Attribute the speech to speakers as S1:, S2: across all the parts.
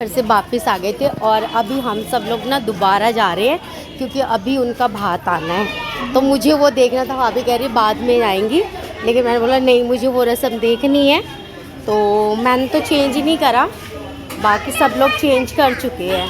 S1: घर से वापस आ गए थे और अभी हम सब लोग ना दोबारा जा रहे हैं क्योंकि अभी उनका भात आना है। तो मुझे वो देखना था, भाभी कह रही बाद में आएंगी, लेकिन मैंने बोला नहीं, मुझे वो रस्म देखनी है। तो मैंने तो चेंज ही नहीं करा, बाकी सब लोग चेंज कर चुके हैं।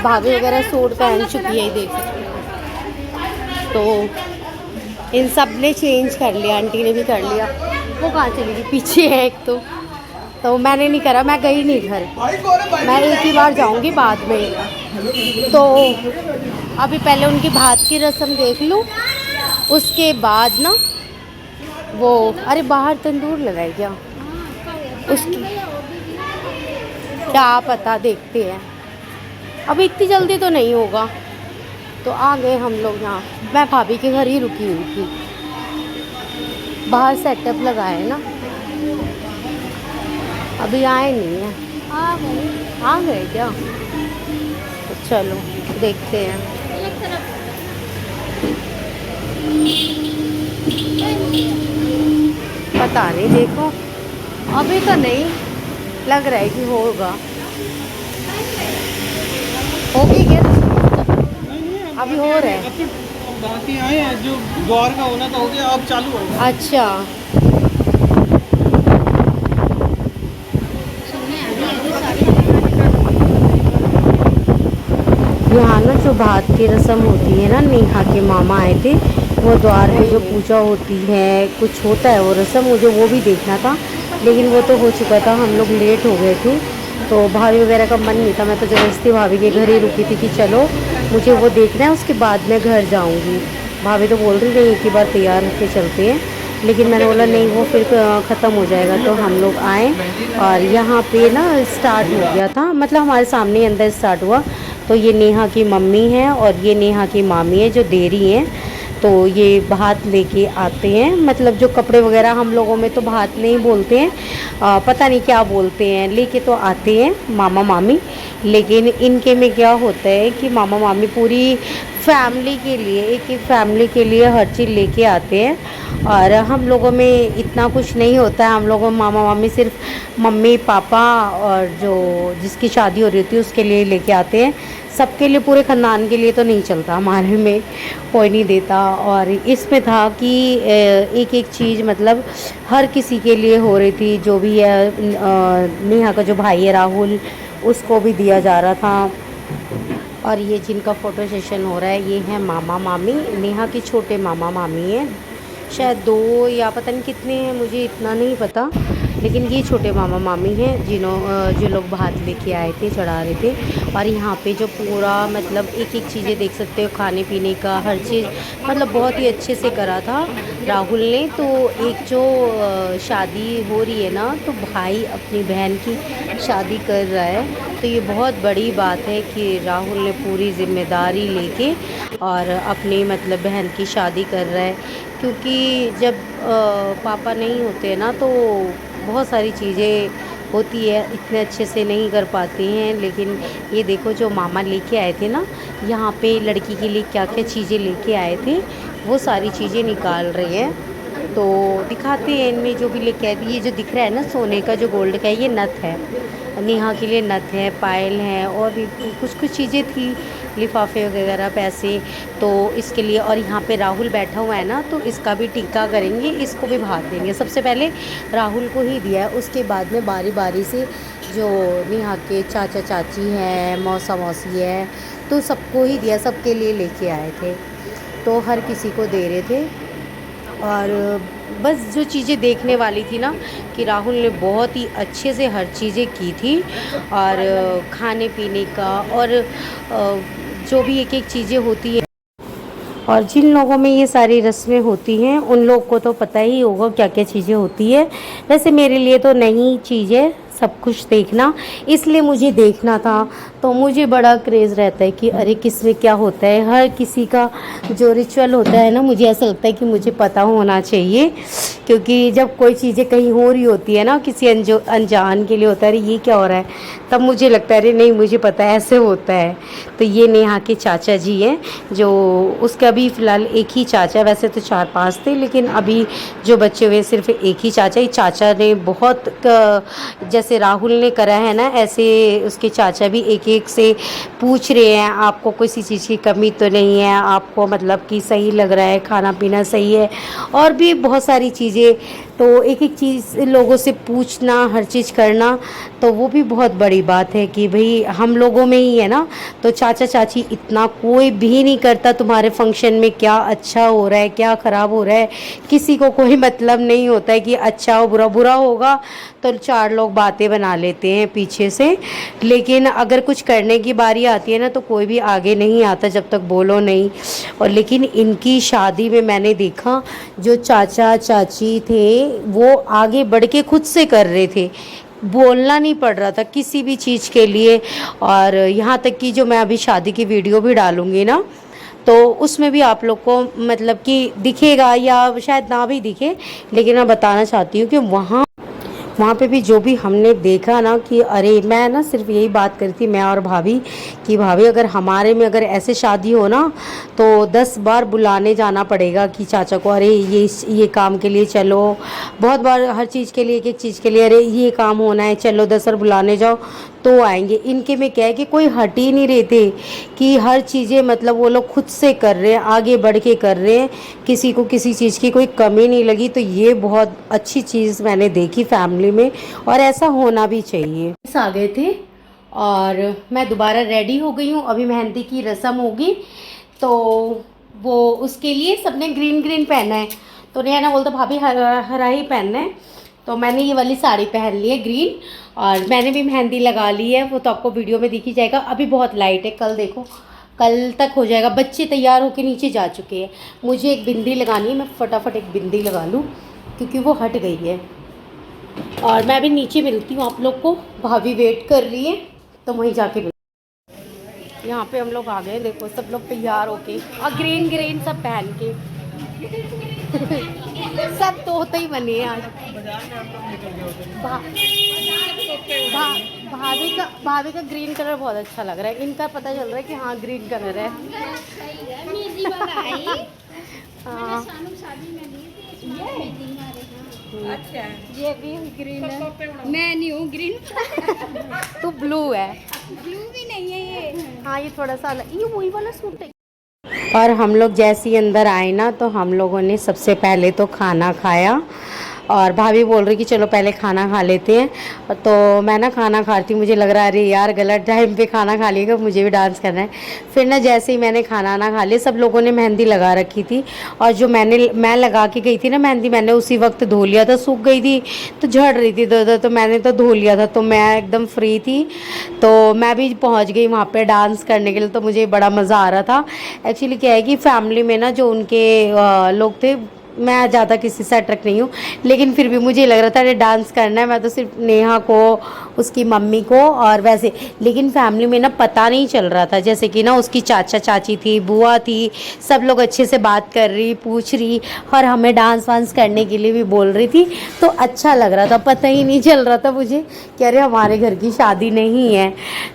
S1: भाभी वगैरह सूट पहन चुकी है, देख सकते हैं। तो इन सब ने चेंज कर लिया, आंटी ने भी कर लिया। वो कहाँ चली गई, पीछे है एक तो मैंने नहीं करा, मैं गई नहीं घर, मैं एक ही बार जाऊंगी बाद में। तो अभी पहले उनकी भात की रस्म देख लूँ, उसके बाद ना वो, अरे बाहर तंदूर लगाए क्या उसकी, क्या पता, देखते हैं। अभी इतनी जल्दी तो नहीं होगा। तो आ गए हम लोग यहाँ, मैं भाभी के घर ही रुकी हुई थी। बाहर सेटअप लगाया है ना, अभी आए नहीं है। आ गए क्या? तो चलो देखते हैं। पता नहीं, देखो अभी तो नहीं लग रहा है कि होगा। होगी क्या? अभी हो रहा है,
S2: बाकी आए हैं, जो द्वार का होना था हो गया, अब चालू हो गया।
S1: अच्छा। यहाँ ना जो भात की रस्म होती है ना, नेहा के मामा आए थे, वो द्वार पे जो पूजा होती है, कुछ होता है वो रस्म, मुझे वो भी देखना था, लेकिन वो तो हो चुका था, हम लोग लेट हो गए थे। तो भाभी वगैरह का मन नहीं था, मैं तो जबरदस्ती भाभी के घर ही रुकी थी कि चलो मुझे वो देखना है, उसके बाद मैं घर जाऊँगी। भाभी तो बोल रही नहीं, एक ही बार तैयार होकर चलते हैं, लेकिन मैंने बोला नहीं, वो फिर ख़त्म हो जाएगा। तो हम लोग आए और यहाँ पे ना स्टार्ट हो गया था, मतलब हमारे सामने ही अंदर स्टार्ट हुआ। तो ये नेहा की मम्मी है और ये नेहा की मामी है जो दे रही हैं। तो ये भात लेके आते हैं, मतलब जो कपड़े वगैरह, हम लोगों में तो भात नहीं बोलते हैं, पता नहीं क्या बोलते हैं, लेके तो आते हैं मामा मामी। लेकिन इनके में क्या होता है कि मामा मामी पूरी फैमिली के लिए, एक एक फैमिली के लिए हर चीज़ लेके आते हैं। और हम लोगों में इतना कुछ नहीं होता है, हम लोगों में मामा मामी सिर्फ मम्मी पापा और जो जिसकी शादी हो रही थी उसके लिए लेके आते हैं, सबके लिए, पूरे ख़ानदान के लिए तो नहीं चलता, हमारे में कोई नहीं देता। और इसमें था कि एक एक चीज़ मतलब हर किसी के लिए हो रही थी, जो भी है, नेहा का जो भाई है राहुल, उसको भी दिया जा रहा था। और ये जिनका फ़ोटो सेशन हो रहा है, ये है मामा मामी, नेहा के छोटे मामा मामी हैं, शायद 2 या पता नहीं कितने हैं, मुझे इतना नहीं पता, लेकिन ये छोटे मामा मामी हैं जो लोग भात लेके आए थे, चढ़ा रहे थे। और यहाँ पे जो पूरा मतलब एक एक चीज़ें देख सकते हो, खाने पीने का हर चीज़, मतलब बहुत ही अच्छे से करा था राहुल ने। तो एक जो शादी हो रही है ना, तो भाई अपनी बहन की शादी कर रहा है, तो ये बहुत बड़ी बात है कि राहुल ने पूरी ज़िम्मेदारी लेके और अपनी मतलब बहन की शादी कर रहा है। क्योंकि जब पापा नहीं होते हैं ना, तो बहुत सारी चीज़ें होती है, इतने अच्छे से नहीं कर पाते हैं। लेकिन ये देखो जो मामा लेके आए थे ना, यहाँ पे लड़की के लिए क्या क्या चीज़ें लेके आए थे, वो सारी चीज़ें निकाल रहे हैं। तो दिखाते हैं इनमें जो भी लेके आए थे। ये जो दिख रहा है ना सोने का, जो गोल्ड का है, ये नथ है, नेहा के लिए नथ है, पायल है, और भी कुछ कुछ चीज़ें थी, लिफाफे वगैरह, पैसे, तो इसके लिए। और यहाँ पे राहुल बैठा हुआ है ना, तो इसका भी टीका करेंगे, इसको भी भात देंगे। सबसे पहले राहुल को ही दिया है, उसके बाद में बारी बारी से जो नेहा के चाचा चाची हैं, मौसा मौसी है, तो सबको ही दिया, सबके लिए लेके आए थे, तो हर किसी को दे रहे थे। और बस जो चीज़ें देखने वाली थी ना, कि राहुल ने बहुत ही अच्छे से हर चीज़ें की थी, और खाने पीने का, और जो भी एक एक चीज़ें होती है, और जिन लोगों में ये सारी रस्में होती हैं उन लोग को तो पता ही होगा क्या क्या चीज़ें होती है। वैसे मेरे लिए तो नई चीज़ है सब कुछ देखना, इसलिए मुझे देखना था। तो मुझे बड़ा क्रेज़ रहता है कि अरे किस में क्या होता है, हर किसी का जो रिचुअल होता है ना, मुझे ऐसा लगता है कि मुझे पता होना चाहिए। क्योंकि जब कोई चीज़ें कहीं हो रही होती है ना, किसी अनजान के लिए होता है, अरे ये क्या हो रहा है, तब मुझे लगता है अरे नहीं मुझे पता है ऐसे होता है। तो ये नेहा के चाचा जी हैं, जो उसका अभी फ़िलहाल एक ही चाचा, वैसे तो 4-5 थे, लेकिन अभी जो बच्चे हुए सिर्फ एक ही चाचा। ही चाचा ने बहुत जैसे जैसे राहुल ने करा है ना, ऐसे उसके चाचा भी एक एक से पूछ रहे हैं आपको किसी चीज़ की कमी तो नहीं है, आपको मतलब कि सही लग रहा है, खाना पीना सही है, और भी बहुत सारी चीज़ें। तो एक एक चीज़ लोगों से पूछना, हर चीज़ करना, तो वो भी बहुत बड़ी बात है कि भाई हम लोगों में ही है ना। तो चाचा चाची इतना कोई भी नहीं करता तुम्हारे फंक्शन में क्या अच्छा हो रहा है क्या ख़राब हो रहा है, किसी को कोई मतलब नहीं होता है कि अच्छा हो बुरा। बुरा होगा तो चार लोग बातें बना लेते हैं पीछे से, लेकिन अगर कुछ करने की बारी आती है ना तो कोई भी आगे नहीं आता जब तक बोलो नहीं। और लेकिन इनकी शादी में मैंने देखा जो चाचा चाची थे वो आगे बढ़ के खुद से कर रहे थे, बोलना नहीं पड़ रहा था किसी भी चीज़ के लिए। और यहाँ तक कि जो मैं अभी शादी की वीडियो भी डालूँगी ना, तो उसमें भी आप लोग को मतलब कि दिखेगा या शायद ना भी दिखे, लेकिन मैं बताना चाहती हूँ कि वहाँ पे भी जो भी हमने देखा ना कि अरे, मैं ना सिर्फ यही बात करी थी मैं और भाभी कि भाभी अगर हमारे में अगर ऐसे शादी हो ना तो 10 बार बुलाने जाना पड़ेगा कि चाचा को, अरे ये काम के लिए चलो, बहुत बार हर चीज़ के लिए एक एक चीज़ के लिए अरे ये काम होना है चलो 10 बार बुलाने जाओ तो आएंगे। इनके में क्या है कि कोई हट ही नहीं रहे थे कि हर चीज़ें मतलब वो लोग खुद से कर रहे हैं, आगे बढ़ के कर रहे हैं, किसी को किसी चीज़ की कोई कमी नहीं लगी। तो ये बहुत अच्छी चीज़ मैंने देखी फैमिली में, और ऐसा होना भी चाहिए। आ गए थे और मैं दोबारा रेडी हो गई हूँ, अभी मेहंदी की रस्म होगी तो वो उसके लिए सबने ग्रीन ग्रीन पहना है, तो नेहा बोलता भाभी हरा हरा ही पहनना है, तो मैंने ये वाली साड़ी पहन ली है ग्रीन, और मैंने भी मेहंदी लगा ली है, वो तो आपको वीडियो में दिख ही जाएगा। अभी बहुत लाइट है, कल देखो कल तक हो जाएगा। बच्चे तैयार होकर नीचे जा चुके हैं, मुझे एक बिंदी लगानी है, मैं फटाफट एक बिंदी लगा लूँ क्योंकि वो हट गई है। और मैं अभी नीचे मिलती हूँ आप लोग को, भाभी वेट कर रही है तो वहीं जाके मिलती। यहाँ पे हम लोग आ गए, देखो सब लोग तैयार होके और ग्रीन ग्रीन सब पहन के सब तोते ही बने हैं आज। भाभी का ग्रीन कलर बहुत अच्छा लग रहा है, इनका पता चल रहा है कि हाँ ग्रीन कलर है। हाँ
S3: अच्छा
S1: ये भी ग्रीन है,
S3: मैं नहीं हूँ ग्रीन
S1: तो ब्लू है।
S3: ब्लू भी नहीं है ये।
S1: हाँ ये थोड़ा सा अलग, ये वही वाला सूट है। और हम लोग जैसे ही अंदर आए ना तो हम लोगों ने सबसे पहले तो खाना खाया, और भाभी बोल रही कि चलो पहले खाना खा लेते हैं। तो मैं ना खाना खाती, मुझे लग रहा है अरे यार गलत टाइम पे खाना खा लिएगा, मुझे भी डांस करना है। फिर ना जैसे ही मैंने खाना ना खा लिया, सब लोगों ने मेहंदी लगा रखी थी, और जो मैं लगा के गई थी ना मेहंदी, मैंने उसी वक्त धो लिया था, सूख गई थी तो झड़ रही थी तो मैंने तो धो लिया था, तो मैं एकदम फ्री थी। तो मैं भी पहुँच गई वहाँ पर डांस करने के लिए, तो मुझे बड़ा मज़ा आ रहा था। एक्चुअली क्या है कि फैमिली में ना जो उनके लोग थे, मैं ज़्यादा किसी से अट्रैक्ट नहीं हूँ, लेकिन फिर भी मुझे लग रहा था अरे डांस करना है। मैं तो सिर्फ नेहा को, उसकी मम्मी को और वैसे, लेकिन फैमिली में ना पता नहीं चल रहा था, जैसे कि ना उसकी चाचा चाची थी, बुआ थी, सब लोग अच्छे से बात कर रही, पूछ रही, और हमें डांस वांस करने के लिए भी बोल रही थी, तो अच्छा लग रहा था। पता ही नहीं चल रहा था मुझे कि अरे हमारे घर की शादी नहीं है।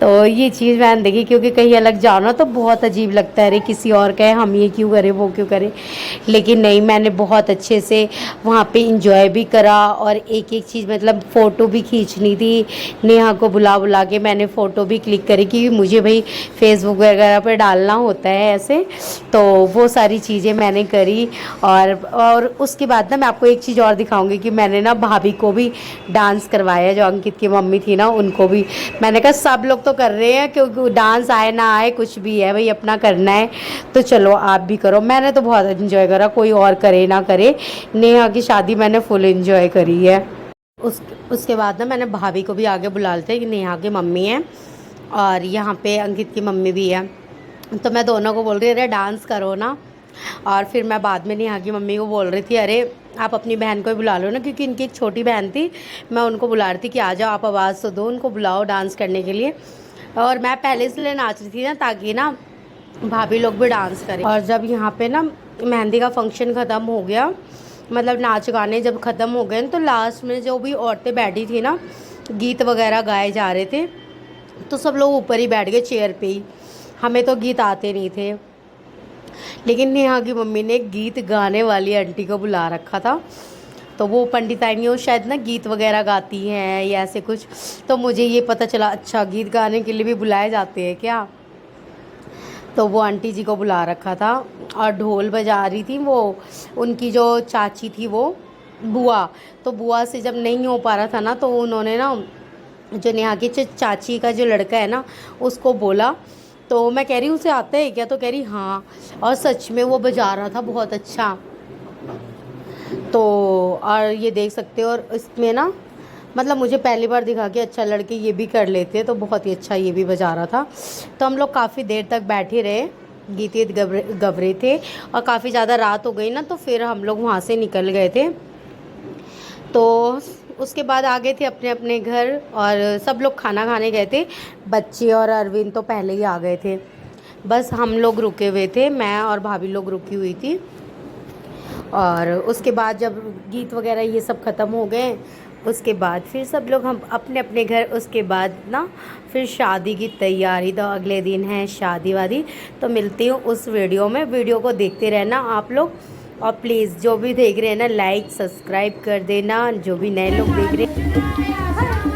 S1: तो ये चीज़ मैंने देखी, क्योंकि कहीं अलग जाओ ना तो बहुत अजीब लगता है, अरे किसी और का है, हम ये क्यों करें वो क्यों करें। लेकिन नहीं, मैंने बहुत अच्छे से वहाँ पे इंजॉय भी करा, और एक एक चीज़ मतलब फ़ोटो भी खींचनी थी, नेहा को बुला बुला के मैंने फ़ोटो भी क्लिक करी, क्योंकि मुझे भाई फेसबुक वगैरह पे डालना होता है ऐसे, तो वो सारी चीज़ें मैंने करी। और उसके बाद ना मैं आपको एक चीज़ और दिखाऊंगी कि मैंने ना भाभी को भी डांस करवाया, जो अंकित की मम्मी थी ना उनको भी। मैंने कहा सब लोग तो कर रहे हैं, क्योंकि डांस आए ना आए कुछ भी है भाई, अपना करना है तो चलो आप भी करो। मैंने तो बहुत इन्जॉय करा, कोई और करे ना करे, नेहा की शादी मैंने फुल एंजॉय करी है। उसके बाद ना मैंने भाभी को भी आगे बुला लेते हैं कि नेहा की मम्मी है और यहाँ पे अंकित की मम्मी भी है, तो मैं दोनों को बोल रही अरे डांस करो ना। और फिर मैं बाद में नेहा की मम्मी को बोल रही थी अरे आप अपनी बहन को ही बुला लो ना, क्योंकि इनकी एक छोटी बहन थी, मैं उनको बुला रही थी कि आ जाओ आप आवाज़ तो दो, उनको बुलाओ डांस करने के लिए। और मैं पहले इसलिए नाच रही थी ना ताकि ना भाभी लोग भी डांस करें। और जब यहाँ पे ना मेहंदी का फंक्शन ख़त्म हो गया, मतलब नाच गाने जब ख़त्म हो गए तो लास्ट में जो भी औरतें बैठी थी ना, गीत वगैरह गाए जा रहे थे, तो सब लोग ऊपर ही बैठ गए चेयर पे ही। हमें तो गीत आते नहीं थे, लेकिन नेहा की मम्मी ने गीत गाने वाली आंटी को बुला रखा था, तो वो पंडिताइनियों शायद ना गीत वगैरह गाती हैं या ऐसे कुछ। तो मुझे ये पता चला अच्छा गीत गाने के लिए भी बुलाए जाते हैं क्या। तो वो आंटी जी को बुला रखा था और ढोल बजा रही थी वो, उनकी जो चाची थी वो बुआ। तो बुआ से जब नहीं हो पा रहा था ना, तो उन्होंने ना जो नेहा की चाची का जो लड़का है ना उसको बोला। तो मैं कह रही हूँ उसे आता है क्या, तो कह रही हाँ, और सच में वो बजा रहा था बहुत अच्छा। तो और ये देख सकते हो, और इसमें ना मतलब मुझे पहली बार दिखा कि अच्छा लड़के ये भी कर लेते हैं, तो बहुत ही अच्छा ये भी बजा रहा था। तो हम लोग काफ़ी देर तक बैठे रहे, गीत वीत गब रहे थे, और काफ़ी ज़्यादा रात हो गई ना, तो फिर हम लोग वहाँ से निकल गए थे। तो उसके बाद आ गए थे अपने अपने घर, और सब लोग खाना खाने गए थे। बच्चे और अरविंद तो पहले ही आ गए थे, बस हम लोग रुके हुए थे, मैं और भाभी लोग रुकी हुई थी। और उसके बाद जब गीत वगैरह ये सब ख़त्म हो गए, उसके बाद फिर सब लोग हम अपने अपने घर। उसके बाद ना फिर शादी की तैयारी, तो अगले दिन है शादी वादी। तो मिलती हूँ उस वीडियो में, वीडियो को देखते रहना आप लोग। और प्लीज़ जो भी देख रहे हैं ना, लाइक सब्सक्राइब कर देना, जो भी नए लोग देख रहे हैं।